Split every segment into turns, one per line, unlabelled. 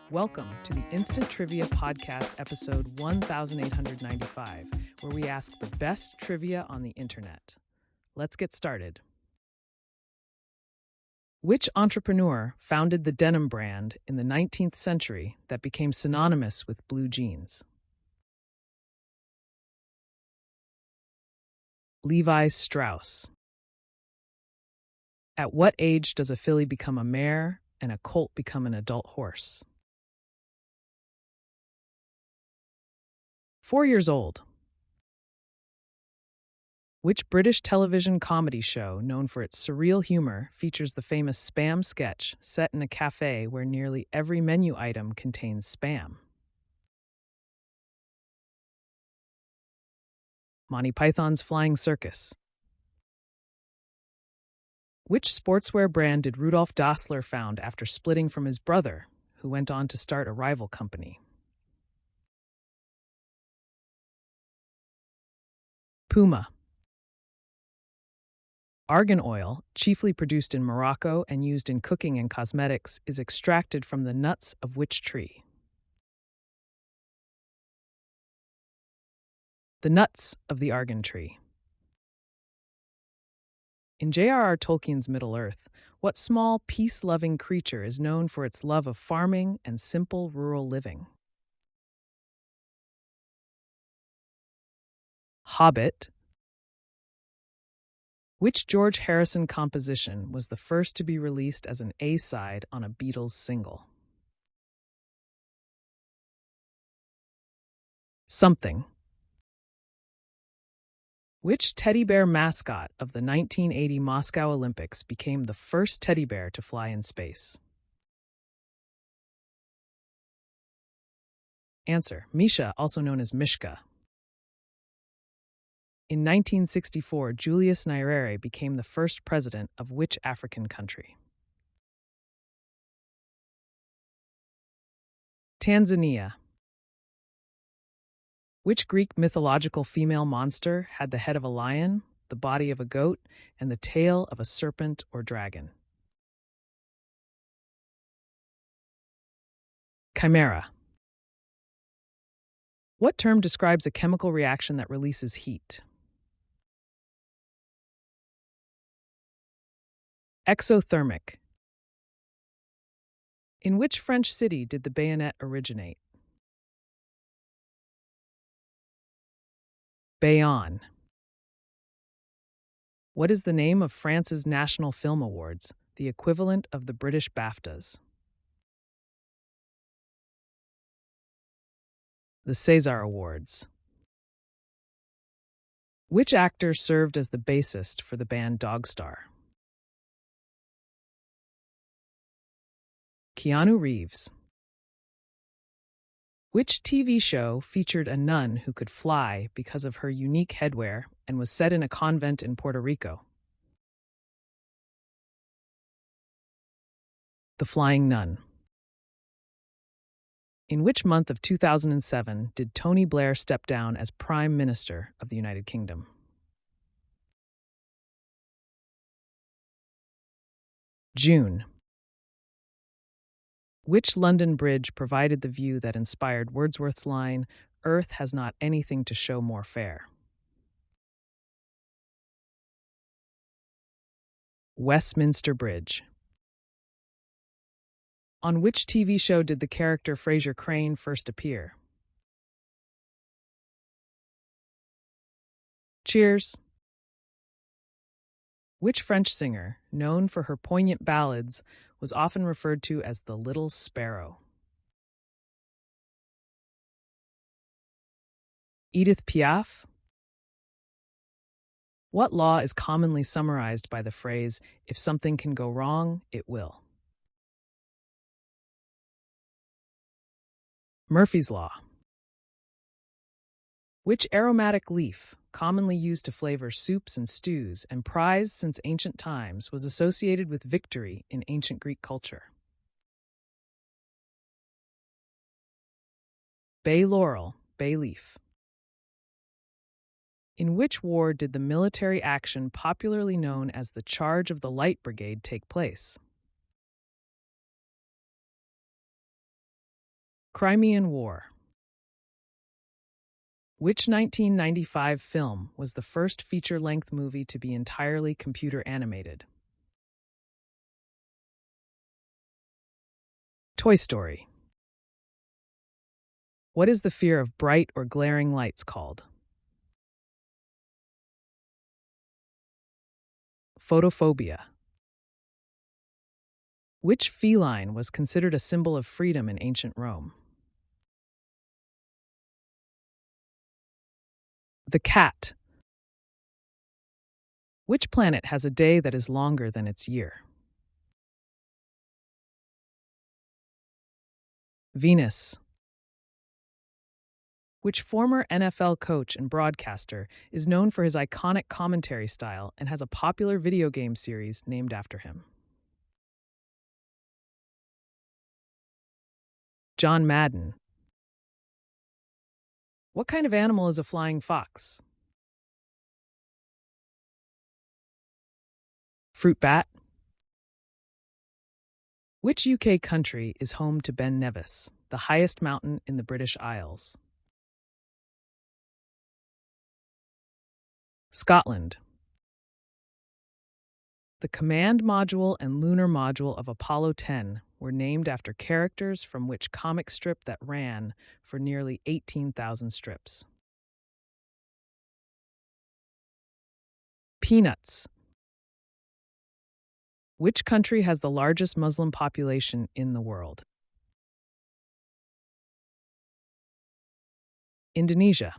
Welcome to the Instant Trivia Podcast, episode 1895, where we ask the best trivia on the internet. Let's get started. Which entrepreneur founded the denim brand in the 19th century that became synonymous with blue jeans? Levi Strauss. At what age does a filly become a mare and a colt become an adult horse? 4 years old. Which British television comedy show, known for its surreal humor, features the famous Spam sketch set in a cafe where nearly every menu item contains Spam? Monty Python's Flying Circus. Which sportswear brand did Rudolf Dassler found after splitting from his brother, who went on to start a rival company? Puma. Argan oil, chiefly produced in Morocco and used in cooking and cosmetics, is extracted from the nuts of which tree? The nuts of the argan tree. In J.R.R. Tolkien's Middle-earth, what small, peace-loving creature is known for its love of farming and simple rural living? Hobbit. Which George Harrison composition was the first to be released as an A-side on a Beatles single? Something. Which teddy bear mascot of the 1980 Moscow Olympics became the first teddy bear to fly in space? Answer: Misha, also known as Mishka. In 1964, Julius Nyerere became the first president of which African country? Tanzania. Which Greek mythological female monster had the head of a lion, the body of a goat, and the tail of a serpent or dragon? Chimera. What term describes a chemical reaction that releases heat? Exothermic. In which French city did the bayonet originate? Bayonne. What is the name of France's National Film Awards, the equivalent of the British BAFTAs? The César Awards. Which actor served as the bassist for the band Dogstar? Keanu Reeves. Which TV show featured a nun who could fly because of her unique headwear and was set in a convent in Puerto Rico? The Flying Nun. In which month of 2007 did Tony Blair step down as Prime Minister of the United Kingdom? June. Which London bridge provided the view that inspired Wordsworth's line, "Earth has not anything to show more fair"? Westminster Bridge. On which TV show did the character Frasier Crane first appear? Cheers. Which French singer, known for her poignant ballads, was often referred to as the Little Sparrow? Edith Piaf. What law is commonly summarized by the phrase, "If something can go wrong, it will"? Murphy's Law. Which aromatic leaf, commonly used to flavor soups and stews and prized since ancient times, was associated with victory in ancient Greek culture? Bay laurel, bay leaf. In which war did the military action popularly known as the Charge of the Light Brigade take place? Crimean War. Which 1995 film was the first feature-length movie to be entirely computer animated? Toy Story. What is the fear of bright or glaring lights called? Photophobia. Which feline was considered a symbol of freedom in ancient Rome? The cat. Which planet has a day that is longer than its year? Venus. Which former NFL coach and broadcaster is known for his iconic commentary style and has a popular video game series named after him? John Madden. What kind of animal is a flying fox? Fruit bat. Which UK country is home to Ben Nevis, the highest mountain in the British Isles? Scotland. The command module and lunar module of Apollo 10 were named after characters from which comic strip that ran for nearly 18,000 strips? Peanuts. Which country has the largest Muslim population in the world? Indonesia.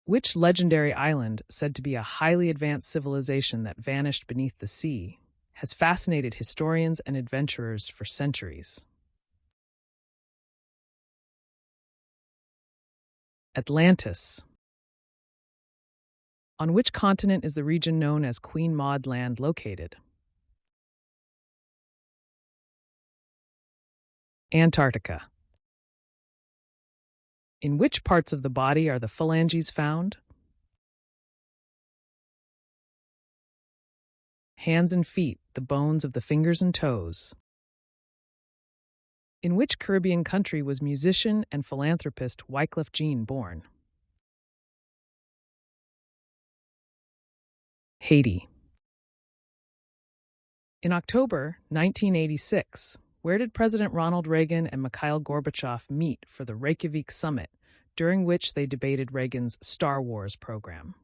Which legendary island, said to be a highly advanced civilization that vanished beneath the sea, has fascinated historians and adventurers for centuries? Atlantis. On which continent is the region known as Queen Maud Land located? Antarctica. In which parts of the body are the phalanges found? Hands and feet, the bones of the fingers and toes. In which Caribbean country was musician and philanthropist Wyclef Jean born? Haiti. In October 1986, where did President Ronald Reagan and Mikhail Gorbachev meet for the Reykjavik Summit, during which they debated Reagan's Star Wars program?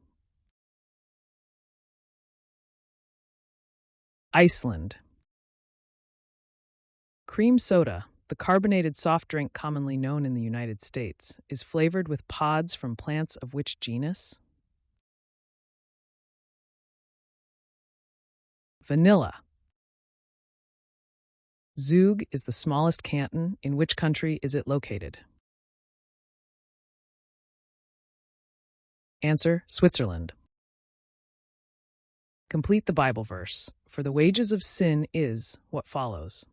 Iceland. Cream soda, the carbonated soft drink commonly known in the United States, is flavored with pods from plants of which genus? Vanilla. Zug is the smallest canton. In which country is it located? Answer: Switzerland. Complete the Bible verse. For the wages of sin is what follows?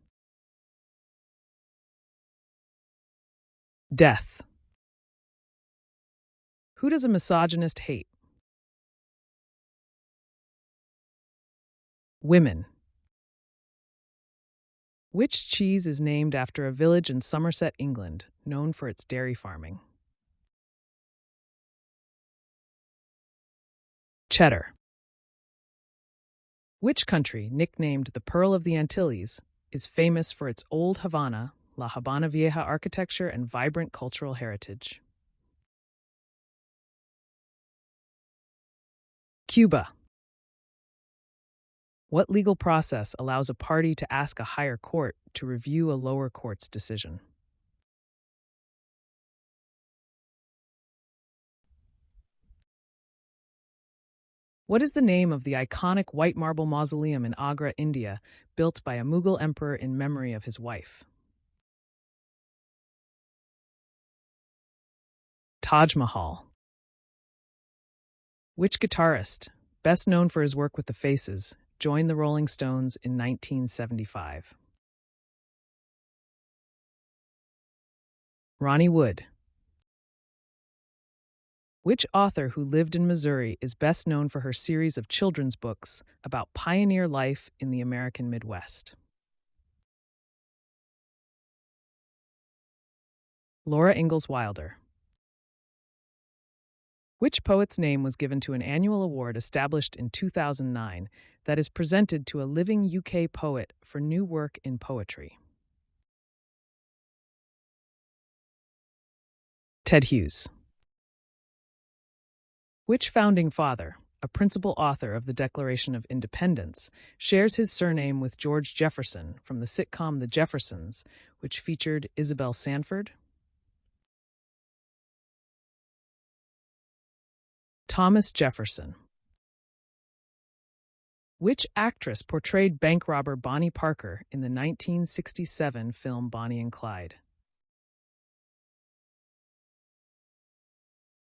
Death. Who does a misogynist hate? Women. Which cheese is named after a village in Somerset, England, known for its dairy farming? Cheddar. Which country, nicknamed the Pearl of the Antilles, is famous for its old Havana, La Habana Vieja architecture and vibrant cultural heritage? Cuba. What legal process allows a party to ask a higher court to review a lower court's decision? What is the name of the iconic white marble mausoleum in Agra, India, built by a Mughal emperor in memory of his wife? Taj Mahal. Which guitarist, best known for his work with the Faces, joined the Rolling Stones in 1975? Ronnie Wood. Which author who lived in Missouri is best known for her series of children's books about pioneer life in the American Midwest? Laura Ingalls Wilder. Which poet's name was given to an annual award established in 2009 that is presented to a living UK poet for new work in poetry? Ted Hughes. Which founding father, a principal author of the Declaration of Independence, shares his surname with George Jefferson from the sitcom The Jeffersons, which featured Isabel Sanford? Thomas Jefferson. Which actress portrayed bank robber Bonnie Parker in the 1967 film Bonnie and Clyde?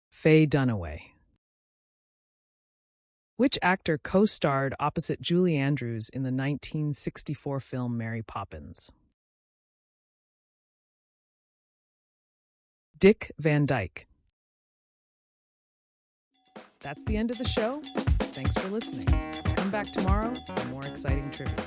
Faye Dunaway. Which actor co-starred opposite Julie Andrews in the 1964 film Mary Poppins? Dick Van Dyke. That's the end of the show. Thanks for listening. Come back tomorrow for more exciting trivia.